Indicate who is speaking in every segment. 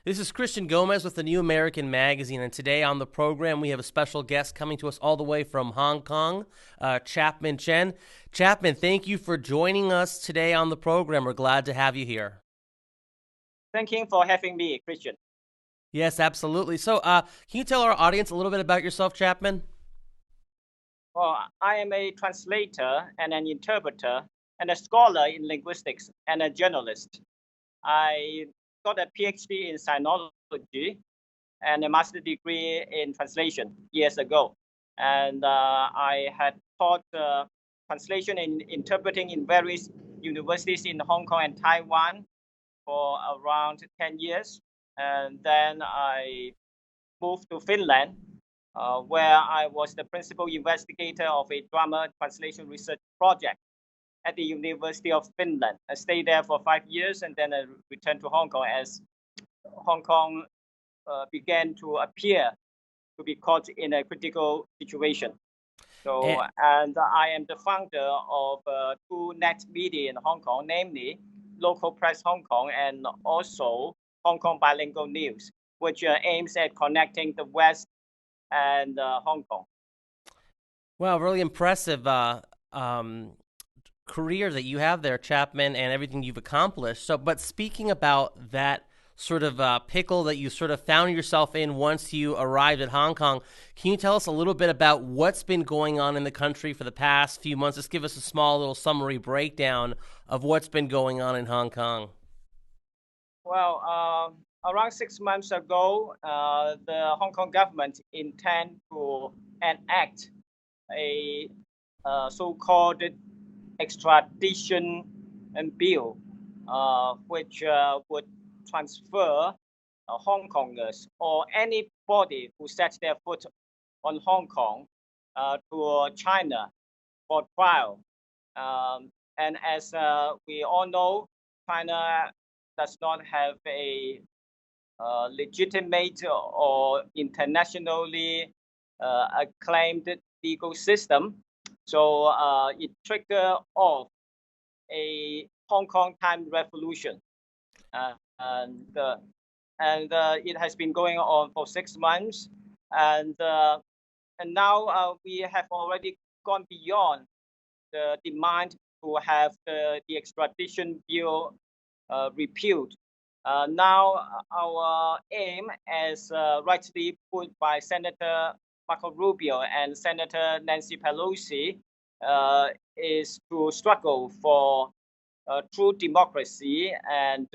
Speaker 1: This is Christian Gomez with the New American Magazine, and today on the program we have a special guest coming to us all the way from Hong Kong, Chapman Chen. Chapman, thank you for joining us today on the program. We're glad to have you here.
Speaker 2: Thank you for having me, Christian.
Speaker 1: Yes, absolutely. So can you tell our audience a little bit about yourself, Chapman?
Speaker 2: Well, I am a translator and an interpreter and a scholar in linguistics and a journalist. I got a PhD in sinology and a master's degree in translation years ago. And I had taught translation and interpreting in various universities in Hong Kong and Taiwan for around 10 years. And then I moved to Finland, where I was the principal investigator of a drama translation research project at the University of Finland. I stayed there for 5 years and then I returned to Hong Kong as Hong Kong began to appear to be caught in a critical situation. And I am the founder of two net media in Hong Kong, namely Local Press Hong Kong and also Hong Kong Bilingual News, which aims at connecting the West and Hong Kong.
Speaker 1: Well, really impressive career that you have there, Chapman, and everything you've accomplished. So, but speaking about that sort of pickle that you sort of found yourself in once you arrived at Hong Kong, can you tell us a little bit about what's been going on in the country for the past few months? Just give us a small little summary breakdown of what's been going on in Hong Kong.
Speaker 2: Well, around 6 months ago, the Hong Kong government intend to enact a so-called extradition bill, which would transfer Hong Kongers or anybody who sets their foot on Hong Kong to China for trial. And as we all know, China does not have a legitimate or internationally acclaimed legal system. So it triggered off a Hong Kong time revolution. And it has been going on for 6 months. And now we have already gone beyond the demand to have the extradition bill repealed. Now our aim, as rightly put by Senator Marco Rubio and Senator Nancy Pelosi, is to struggle for true democracy and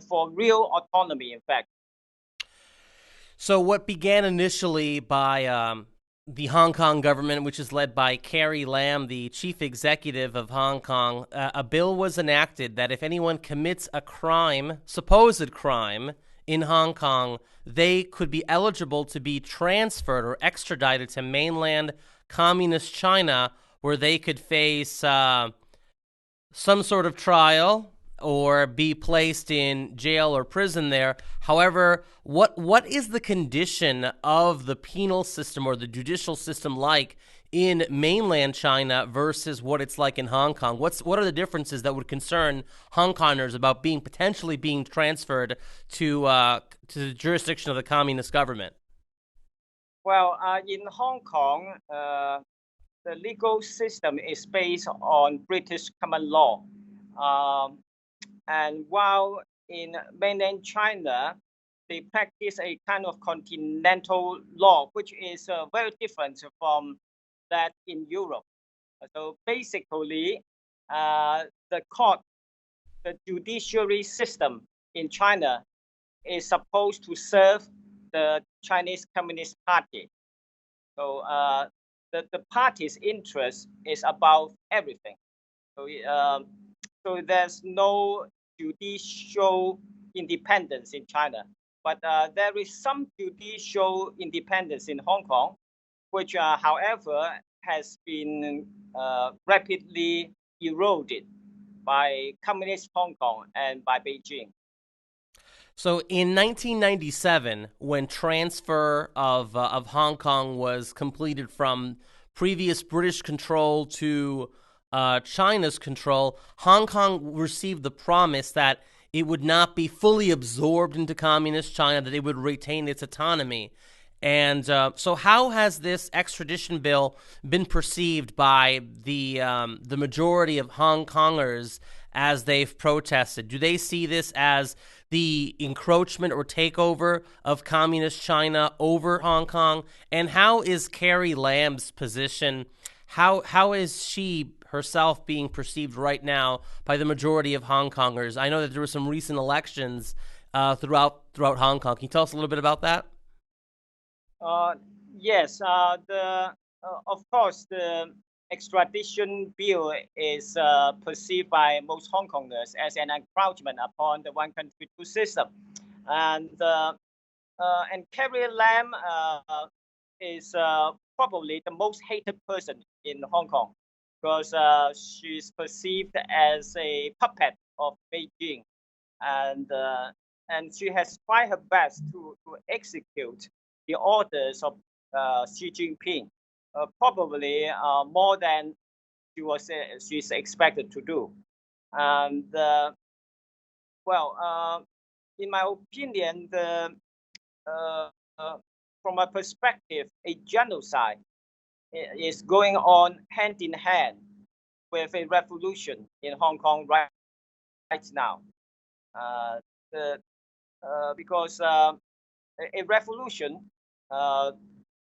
Speaker 2: for real autonomy, in fact.
Speaker 1: So what began initially by the Hong Kong government, which is led by Carrie Lam, the chief executive of Hong Kong, a bill was enacted that if anyone commits a crime, supposed crime, in Hong Kong, they could be eligible to be transferred or extradited to mainland communist China, where they could face some sort of trial or be placed in jail or prison there. However, what is the condition of the penal system or the judicial system like in mainland China versus what it's like in Hong Kong? What are the differences that would concern Hong Kongers about potentially being transferred to the jurisdiction of the communist government?
Speaker 2: Well, in Hong Kong, the legal system is based on British common law. And while in mainland China, they practice a kind of continental law, which is very different from that in Europe. So basically, the judiciary system in China is supposed to serve the Chinese Communist Party. So the party's interest is above everything. So there's no judicial independence in China, but there is some judicial independence in Hong Kong, which, however, has been rapidly eroded by Communist Hong Kong and by Beijing.
Speaker 1: So in 1997, when transfer of Hong Kong was completed from previous British control to China's control, Hong Kong received the promise that it would not be fully absorbed into communist China, that it would retain its autonomy. And so, how has this extradition bill been perceived by the majority of Hong Kongers as they've protested? Do they see this as the encroachment or takeover of communist China over Hong Kong? And how is Carrie Lam's position? How is she herself being perceived right now by the majority of Hong Kongers? I know that there were some recent elections throughout Hong Kong. Can you tell us a little bit about that?
Speaker 2: Yes, of course, the extradition bill is perceived by most Hong Kongers as an encroachment upon the one country, two system. And Carrie Lam is probably the most hated person in Hong Kong because she's perceived as a puppet of Beijing, and she has tried her best to execute the orders of Xi Jinping, probably more than she's expected to do. And in my opinion, from a perspective, a genocide is going on hand in hand with a revolution in Hong Kong right now. Because a revolution,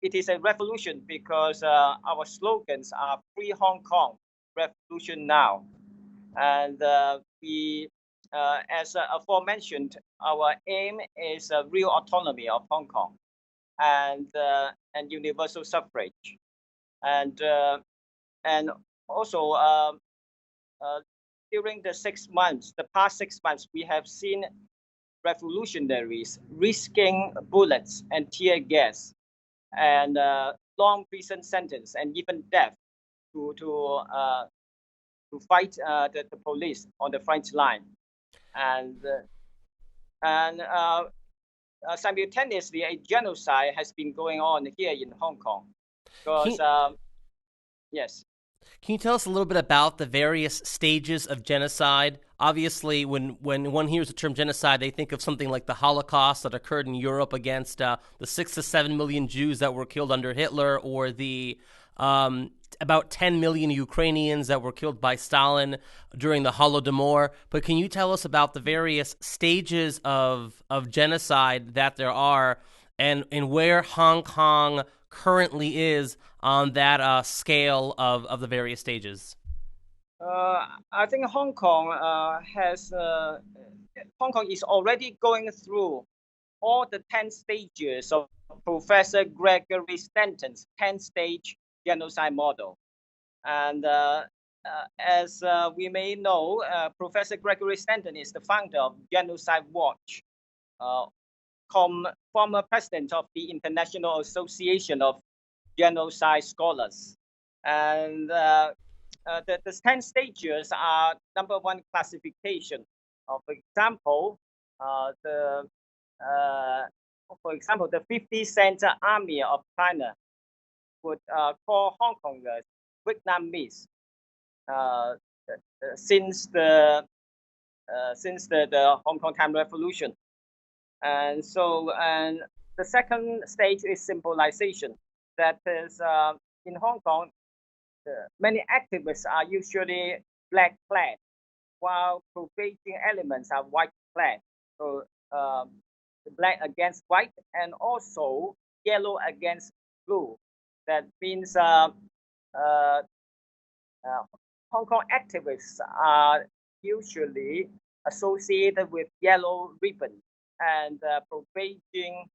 Speaker 2: it is a revolution because our slogans are Free Hong Kong, Revolution Now. And as aforementioned, our aim is real autonomy of Hong Kong and universal suffrage. And also during the past 6 months, we have seen revolutionaries risking bullets and tear gas and long prison sentence and even death to fight the police on the front line, and simultaneously a genocide has been going on here in Hong Kong. Because yes.
Speaker 1: Can you tell us a little bit about the various stages of genocide? Obviously, when one hears the term genocide, they think of something like the Holocaust that occurred in Europe against the 6 to 7 million Jews that were killed under Hitler, or the about 10 million Ukrainians that were killed by Stalin during the Holodomor. But can you tell us about the various stages of genocide that there are, and where Hong Kong currently is on that scale of the various stages?
Speaker 2: I think Hong Kong Hong Kong is already going through all the 10 stages of Professor Gregory Stanton's 10-stage genocide model. And as we may know, Professor Gregory Stanton is the founder of Genocide Watch, former president of the International Association of Genocide Scholars. And the 10 stages are: number one, classification. For example, the 50th Center Army of China would call Hong Kongers Vietnamese since the Hong Kong Time Revolution. And the second stage is symbolization. That is, in Hong Kong, many activists are usually black clad, while pro-Beijing elements are white clad. So black against white, and also yellow against blue. That means Hong Kong activists are usually associated with yellow ribbon, and pro-Beijing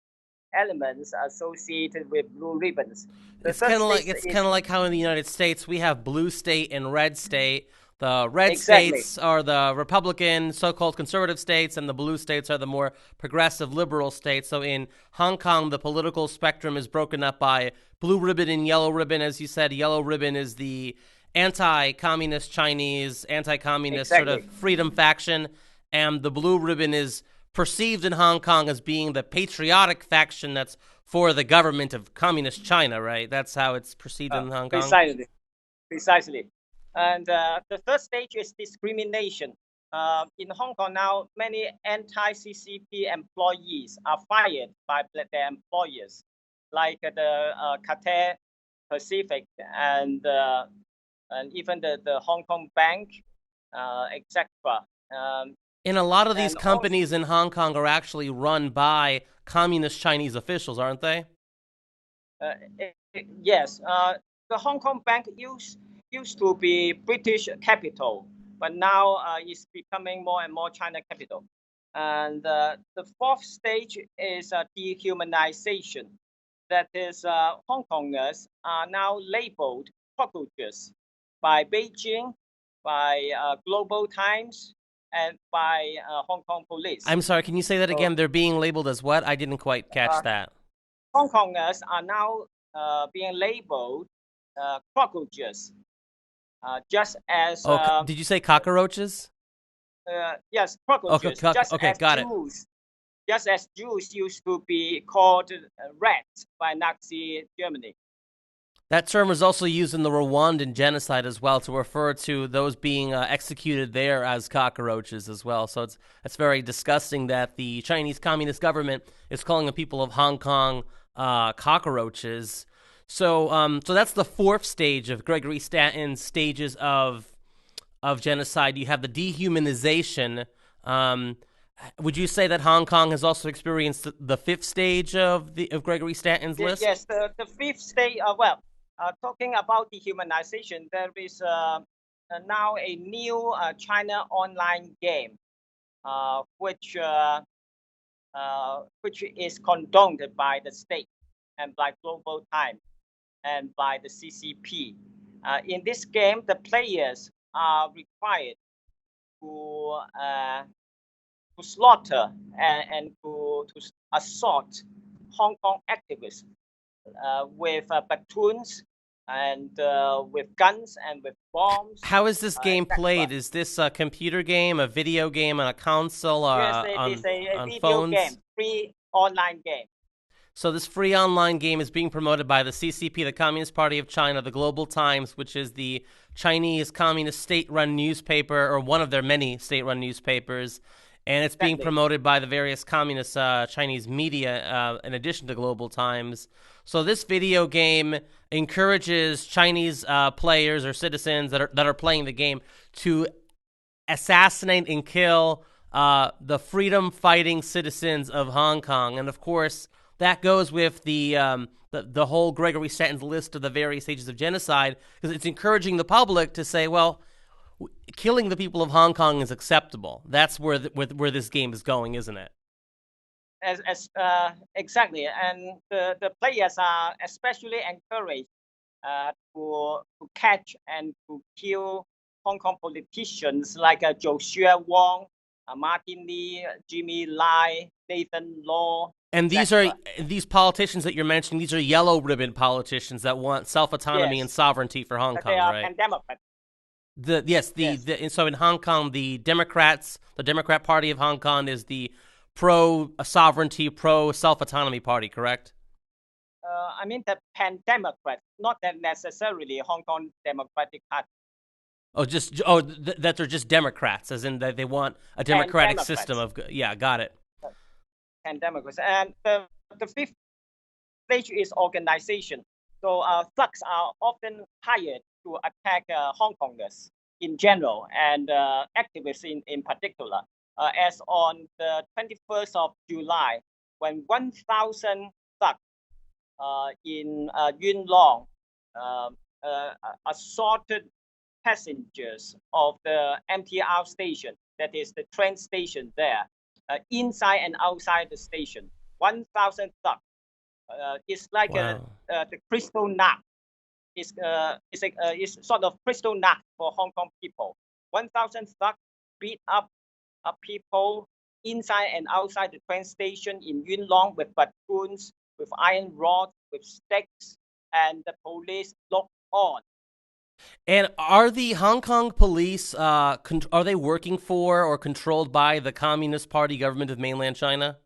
Speaker 2: elements associated with blue ribbons.
Speaker 1: It's kind of like how in the United States we have blue state and red state. The red states are the Republican, so-called conservative states, and the blue states are the more progressive liberal states. So in Hong Kong, the political spectrum is broken up by blue ribbon and yellow ribbon. As you said, yellow ribbon is the anti-communist Chinese, anti-communist sort of freedom faction, and the blue ribbon is perceived in Hong Kong as being the patriotic faction that's for the government of communist China, right? That's how it's perceived in Hong Kong.
Speaker 2: Precisely. And the third stage is discrimination. In Hong Kong now, many anti-CCP employees are fired by their employers, like the Cathay Pacific and even the Hong Kong Bank, etc.
Speaker 1: And a lot of these
Speaker 2: And also,
Speaker 1: companies in Hong Kong are actually run by communist Chinese officials, aren't they?
Speaker 2: yes, the Hong Kong Bank used to be British capital, but now it's becoming more and more China capital. And the fourth stage is dehumanization. That is, Hong Kongers are now labeled cockroaches by Beijing, by Global Times, and by Hong Kong police.
Speaker 1: I'm sorry, can you say that
Speaker 2: So
Speaker 1: again? They're being labeled as what? I didn't quite catch
Speaker 2: uh,
Speaker 1: that.
Speaker 2: Hong Kongers are now being labeled cockroaches, just as
Speaker 1: Oh, did you say cockroaches?
Speaker 2: yes,
Speaker 1: Okay,
Speaker 2: cockroaches,
Speaker 1: okay, got it.
Speaker 2: Just as Jews used to be called rats by Nazi Germany.
Speaker 1: That term was also used in the Rwandan genocide as well to refer to those being executed there as cockroaches as well. So it's very disgusting that the Chinese Communist government is calling the people of Hong Kong cockroaches. So that's the fourth stage of Gregory Stanton's stages of genocide. You have the dehumanization. Um, would you say that Hong Kong has also experienced the fifth stage of Gregory Stanton's list?
Speaker 2: Yes, the fifth stage. Talking about dehumanization, there is now a new China online game, which is condoned by the state and by Global Time and by the CCP. In this game, the players are required to slaughter and to assault Hong Kong activists with batons and with guns and with bombs,
Speaker 1: How is this game
Speaker 2: etc.
Speaker 1: played? Is this a computer game, a video game on a console,
Speaker 2: Yes, it is a
Speaker 1: on
Speaker 2: video game,
Speaker 1: phones?
Speaker 2: free online game.
Speaker 1: So this free online game is being promoted by the CCP, the Communist Party of China, the Global Times, which is the Chinese communist state-run newspaper, or one of their many state-run newspapers, and it's being
Speaker 2: Exactly.
Speaker 1: promoted by the various communist Chinese media in addition to Global Times. So this video game encourages Chinese players or citizens that are playing the game to assassinate and kill the freedom-fighting citizens of Hong Kong, and of course that goes with the whole Gregory Stanton's list of the various stages of genocide, because it's encouraging the public to say, well, killing the people of Hong Kong is acceptable. That's where where this game is going, isn't it?
Speaker 2: Exactly, and the players are especially encouraged to catch and to kill Hong Kong politicians like Joshua Wong, Martin Lee, Jimmy Lai, Nathan Law,
Speaker 1: And
Speaker 2: etc.
Speaker 1: these politicians that you're mentioning. These are yellow ribbon politicians that want self autonomy and
Speaker 2: Yes,
Speaker 1: sovereignty for Hong
Speaker 2: they
Speaker 1: Kong,
Speaker 2: are
Speaker 1: right?
Speaker 2: pandemic. Yes.
Speaker 1: So in Hong Kong, the Democrats, the Democrat Party of Hong Kong, is the pro sovereignty, pro self autonomy party, correct?
Speaker 2: I mean the pan-democrat, not that necessarily Hong Kong Democratic Party.
Speaker 1: That they're just Democrats, as in that they want a democratic system
Speaker 2: Pan-democrats,
Speaker 1: of. Yeah, got it.
Speaker 2: pan-democrats, and the fifth stage is organization. So thugs are often hired to attack Hong Kongers in general and activists in particular. As on the 21st of July, when 1,000 thugs in Yuen Long uh, assaulted passengers of the MTR station, that is the train station there, inside and outside the station. 1,000 thugs. It's like
Speaker 1: Wow.
Speaker 2: the crystal nut. It's sort of crystal nut for Hong Kong people. 1,000 thugs beat up people inside and outside the train station in Yuen Long with batons, with iron rods, with sticks, and the police looked on.
Speaker 1: And are the Hong Kong police are they working for or controlled by the Communist Party government of mainland China?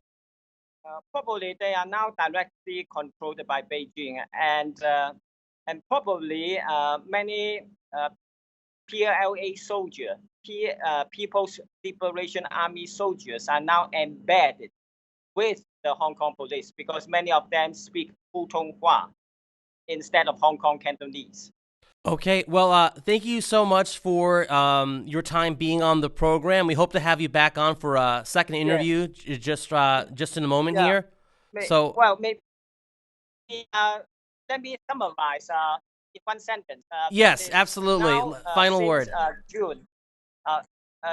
Speaker 2: Probably they are now directly controlled by Beijing, and probably many PLA soldiers, People's Liberation Army soldiers, are now embedded with the Hong Kong police because many of them speak Putonghua instead of Hong Kong Cantonese.
Speaker 1: Okay, well, thank you so much for your time being on the program. We hope to have you back on for a second interview just in a moment here. So,
Speaker 2: well, maybe let me summarize in one sentence.
Speaker 1: yes, absolutely.
Speaker 2: Now,
Speaker 1: Final
Speaker 2: since
Speaker 1: word.
Speaker 2: June,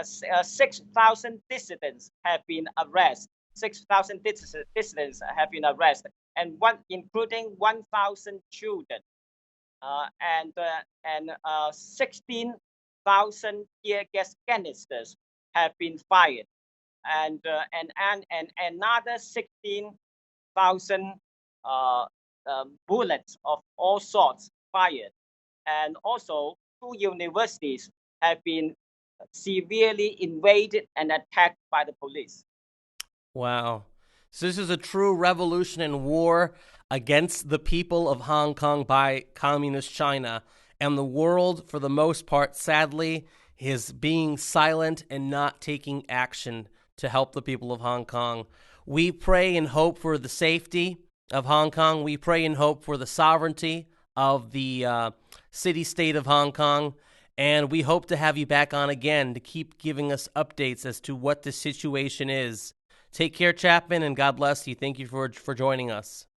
Speaker 2: 6,000 dissidents have been arrested. 6,000 dissidents have been arrested, and including 1,000 children. And 16,000 tear gas canisters have been fired, and another 16,000 bullets of all sorts fired, and also 2 universities have been severely invaded and attacked by the police.
Speaker 1: Wow. So this is a true revolution and war against the people of Hong Kong by Communist China. And the world, for the most part, sadly, is being silent and not taking action to help the people of Hong Kong. We pray and hope for the safety of Hong Kong. We pray and hope for the sovereignty of the city-state of Hong Kong. And we hope to have you back on again to keep giving us updates as to what the situation is. Take care, Chapman, and God bless you. Thank you for joining us.